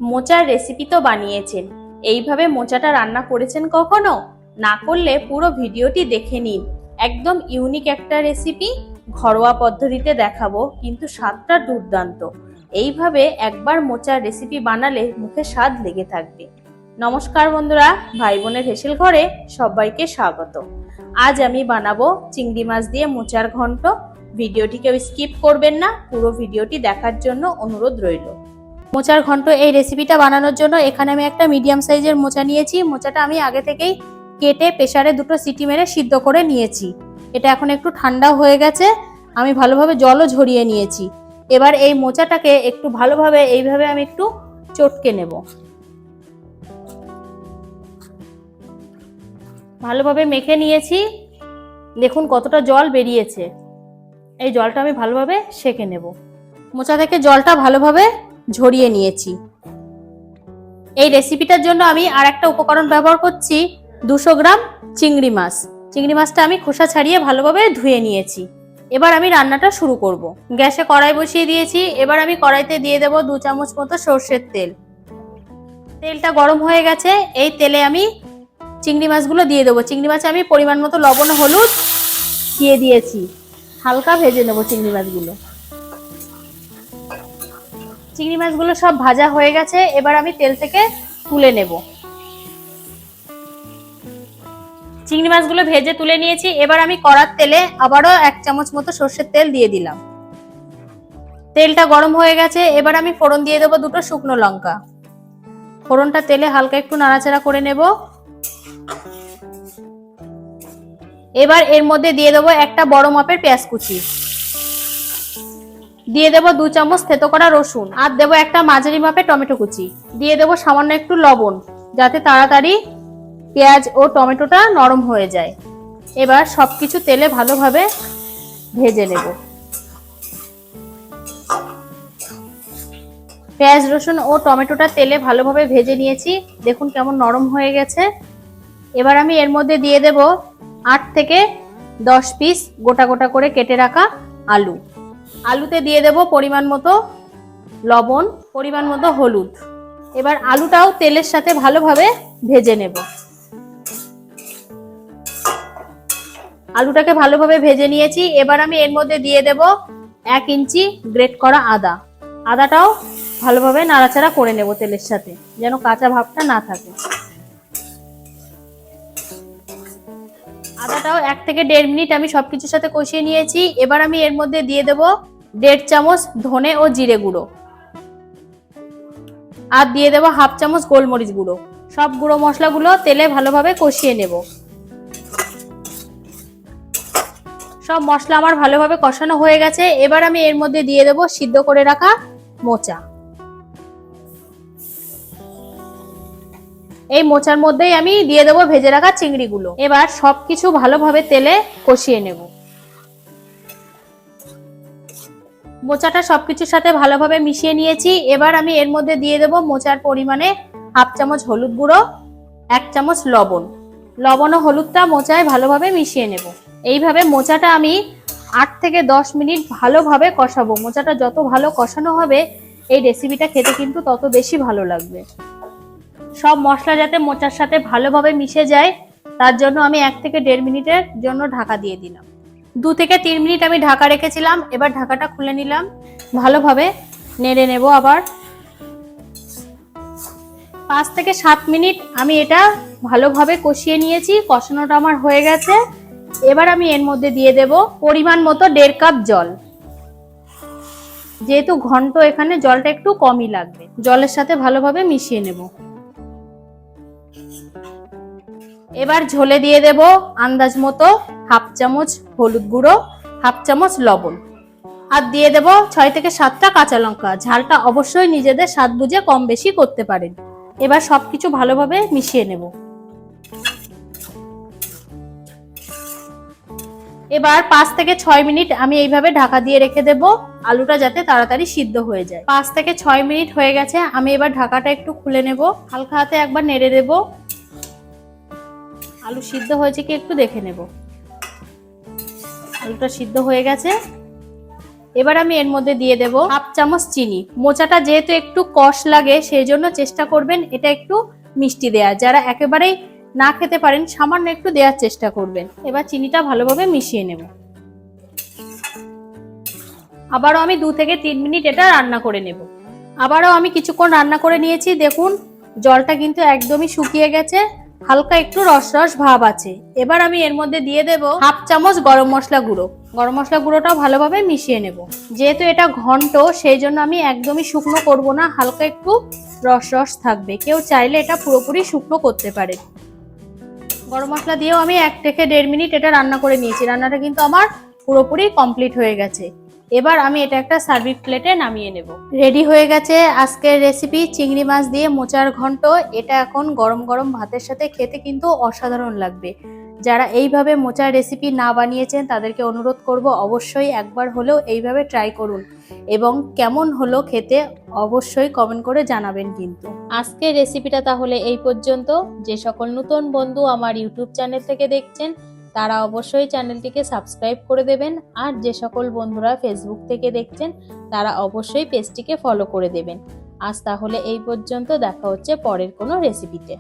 মোচার রেসিপি তো বানিয়েছেন, এইভাবে মোচাটা রান্না করেছেন কখনো? না করলে পুরো ভিডিওটি দেখে নিন। একদম ইউনিক একটা রেসিপি, ঘরোয়া পদ্ধতিতে দেখাবো, কিন্তু স্বাদটা দুর্দান্ত। এইভাবে একবার মোচার রেসিপি বানালে মুখে স্বাদ লেগে থাকবে। নমস্কার বন্ধুরা, ভাই বোনের হেসেল ঘরে সবাইকে স্বাগত। আজ আমি বানাবো চিংড়ি মাছ দিয়ে মোচার ঘন্ট। ভিডিওটিকে স্কিপ করবেন না, পুরো ভিডিওটি দেখার জন্য অনুরোধ রইল। মোচার ঘন্ট এই রেসিপিটা বানানোর জন্য এখানে আমি একটা মিডিয়াম সাইজের মোচা নিয়েছি। মোচাটা আমি আগে থেকেই কেটে প্রেসারে 2টো সিটি মেরে সিদ্ধ করে নিয়েছি। এটা এখন একটু ঠান্ডা হয়ে গেছে, আমি ভালোভাবে জলও ঝরিয়ে নিয়েছি। এবার এই মোচাটাকে একটু ভালোভাবে এইভাবে আমি একটু চটকে নেব। ভালোভাবে মেখে নিয়েছি, দেখুন কতটা জল বেরিয়েছে। এই জলটা আমি ভালোভাবে সেঁকে নেব। মোচা থেকে জলটা ভালোভাবে ঝরিয়ে নিয়েছি। এই রেসিপিটার জন্য আমি আর একটা উপকরণ ব্যবহার করছি, 200 গ্রাম চিংড়ি মাছ। চিংড়ি মাছটা আমি খোসা ছাড়িয়ে ভালোভাবে ধুয়ে নিয়েছি। এবার আমি রান্নাটা শুরু করব। গ্যাসে কড়াই বসিয়ে দিয়েছি। এবার আমি কড়াইতে দিয়ে দেব 2 চামচ মতো সর্ষের তেল। তেলটা গরম হয়ে গেছে, এই তেলে আমি চিংড়ি মাছগুলো দিয়ে দেবো। চিংড়ি মাছে আমি পরিমাণ মতো লবণ ও হলুদ দিয়ে দিয়েছি। হালকা ভেজে নেব চিংড়ি মাছগুলো। চিংড়ি মাছগুলো সব ভাজা হয়ে গেছে, এবার আমি তেল থেকে তুলে নেব। চিংড়ি মাছগুলো ভেজে তুলে নিয়েছি। এবার আমি কড়ার তেলে আবারও 1 চামচ মতো সর্ষের তেল দিয়ে দিলাম। তেলটা গরম হয়ে গেছে, এবার আমি ফোড়ন দিয়ে দেবো 2টো শুকনো লঙ্কা। ফোড়নটা তেলে হালকা একটু নাড়াচাড়া করে নেব। এবার এর মধ্যে দিয়ে দেবো একটা বড় মাপের পেঁয়াজ কুচি, দিয়ে দেবো 2 চামচ থেতো করা রসুন, আর দেবো একটা মাঝারি মাপের টমেটো কুচি, দিয়ে দেবো সামান্য একটু লবণ, যাতে তাড়াতাড়ি পেঁয়াজ ও টমেটোটা নরম হয়ে যায়। এবার সবকিছু তেলে ভালোভাবে ভেজে নেব। পেঁয়াজ রসুন ও টমেটোটা তেলে ভালোভাবে ভেজে নিয়েছি, দেখুন কেমন নরম হয়ে গেছে। এবার আমি এর মধ্যে দিয়ে দেব 8 থেকে 10 পিস গোটা গোটা করে কেটে রাখা আলু। আলুতে দিয়ে দেব পরিমাণ মতো লবণ, পরিমাণ মতো হলুদ। এবার আলুটাও তেলের সাথে ভালোভাবে ভেজে নেব। আলুটাকে ভালোভাবে ভেজে নিয়েছি। এবার আমি এর মধ্যে দিয়ে দেব 1 ইঞ্চি গ্রেট করা আদা। আদাটাও ভালোভাবে নাড়াচাড়া করে নেব তেলের সাথে, যেন কাঁচা ভাবটা না থাকে। আদাটাও 1 থেকে 1.5 মিনিট আমি সবকিছুর সাথে কষিয়ে নিয়েছি। এবার আমি এর মধ্যে দিয়ে দেব 1.5 চামচ ধনে ও জিরে গুঁড়ো, আর দিয়ে দেব 1/2 চামচ গোলমরিচ গুঁড়ো। সব গুঁড়ো মশলাগুলো তেলে ভালোভাবে কষিয়ে নেব। সব মশলা আমার ভালোভাবে কষানো হয়ে গেছে। এবার আমি এর মধ্যে দিয়ে দেব সিদ্ধ করে রাখা মোচা। এই মোচার মধ্যেই আমি দিয়ে দেবো ভেজে রাখা চিংড়িগুলো। এবার সবকিছু ভালোভাবে তেলে কষিয়ে নেব। মোচাটা সবকিছুর সাথে ভালোভাবে মিশিয়ে নিয়েছি। এবার আমি এর মধ্যে দিয়ে দেব মোচার পরিমাণে 1/2 চামচ হলুদ গুঁড়ো, 1 চামচ লবণ। লবণ ও হলুদটা মোচায় ভালোভাবে মিশিয়ে নেব। এইভাবে মোচাটা আমি 8 থেকে 10 মিনিট ভালোভাবে কষাবো। মোচাটা যত ভালো কষানো হবে এই রেসিপিটা খেতে কিন্তু তত বেশি ভালো লাগবে। সব মশলা যাতে মোচার সাথে ভালোভাবে মিশে যায়, তার জন্য আমি 1 থেকে 1.5 মিনিটের জন্য ঢাকা দিয়ে দিলাম। 2 থেকে 3 মিনিট আমি ঢাকা রেখেছিলাম। এবার ঢাকাটা খুলে নিলাম, ভালোভাবে নেড়ে নেব। আবার 5 থেকে 7 মিনিট আমি এটা ভালোভাবে কষিয়ে নিয়েছি। কষানোটা আমার হয়ে গেছে। এবার আমি এর মধ্যে দিয়ে দেব পরিমাণ মতো 1.5 কাপ জল। যেহেতু ঘন্ট, এখানে জলটা একটু কমই লাগবে। জলের সাথে ভালোভাবে মিশিয়ে নেব। এবার ঝোলে দিয়ে দেব আন্দাজ মতো 1/2 চামচ হলুদ গুঁড়ো, 1/2 চামচ লবণ, আর দিয়ে দেব 6 থেকে 7টা কাঁচা লঙ্কা। ঝালটা অবশ্যই নিজেদের স্বাদ বুঝে কম বেশি করতে পারেন। এবার সবকিছু ভালোভাবে মিশিয়ে নেব। এবার 5 থেকে 6 মিনিট আমি এইভাবে ঢাকা দিয়ে রেখে দেব, আলুটা যাতে তাড়াতাড়ি সিদ্ধ হয়ে যায়। 5 থেকে 6 মিনিট হয়ে গেছে, আমি এবার ঢাকাটা একটু খুলে নেব। হালকা হাতে একবার নেড়ে দেব। আলু সিদ্ধ হয়েছে কি একটু দেখে নেব। আলুটা সিদ্ধ হয়ে গেছে। এবার আমি এর মধ্যে দিয়ে দেব হাফ চামচ চিনি। মোচাটা যেহেতু একটু কষ লাগে সেই জন্য চেষ্টা করবেন এটা একটু মিষ্টি দেওয়া। যারা একেবারেই না খেতে পারেন সামান্য একটু দেওয়ার চেষ্টা করবেন। এবার চিনিটা ভালোভাবে মিশিয়ে নেব। আবারও আমি 2 থেকে 3 মিনিট এটা রান্না করে নেব। আবারও আমি কিছুক্ষণ রান্না করে নিয়েছি। দেখুন জলটা কিন্তু একদমই শুকিয়ে গেছে, হালকা একটু রস রস ভাব আছে। এবার আমি এর মধ্যে দিয়ে দেব হাফ চামচ গরম মশলা গুঁড়ো। গরম মশলা গুঁড়োটাও ভালোভাবে মিশিয়ে নেব। যেহেতু এটা ঘন্ট সেই জন্য আমি একদমই শুকনো করব না, হালকা একটু রস রস থাকবে। কেউ চাইলে এটা পুরোপুরি শুকনো করতে পারে। গরম মশলা দিয়েও আমি 1 থেকে 1.5 মিনিট এটা রান্না করে নিয়েছি। রান্নাটা কিন্তু আমার পুরোপুরি কমপ্লিট হয়ে গেছে। এবার আমি এটা একটা সার্ভিং প্লেটে নামিয়ে নেব। রেডি হয়ে গেছে আজকের রেসিপি চিংড়ি মাছ দিয়ে মোচার ঘন্ট। এটা এখন গরম গরম ভাতের সাথে খেতে কিন্তু অসাধারণ লাগবে। যারা এইভাবে মোচার রেসিপি না বানিয়েছেন তাদেরকে অনুরোধ করব অবশ্যই একবার হলেও এইভাবে ট্রাই করুন এবং কেমন হলো খেতে অবশ্যই কমেন্ট করে জানাবেন। কিন্তু আজকের রেসিপিটা তাহলে এই পর্যন্ত। যে সকল নতুন বন্ধু আমার ইউটিউব চ্যানেল থেকে দেখছেন তারা অবশ্যই চ্যানেলটিকে সাবস্ক্রাইব করে দেবেন, আর যে সকল বন্ধুরা ফেসবুক থেকে দেখছেন তারা অবশ্যই পেজটিকে ফলো করে দেবেন। আজ তাহলে এই পর্যন্ত, দেখা হচ্ছে পরের কোনো রেসিপিতে।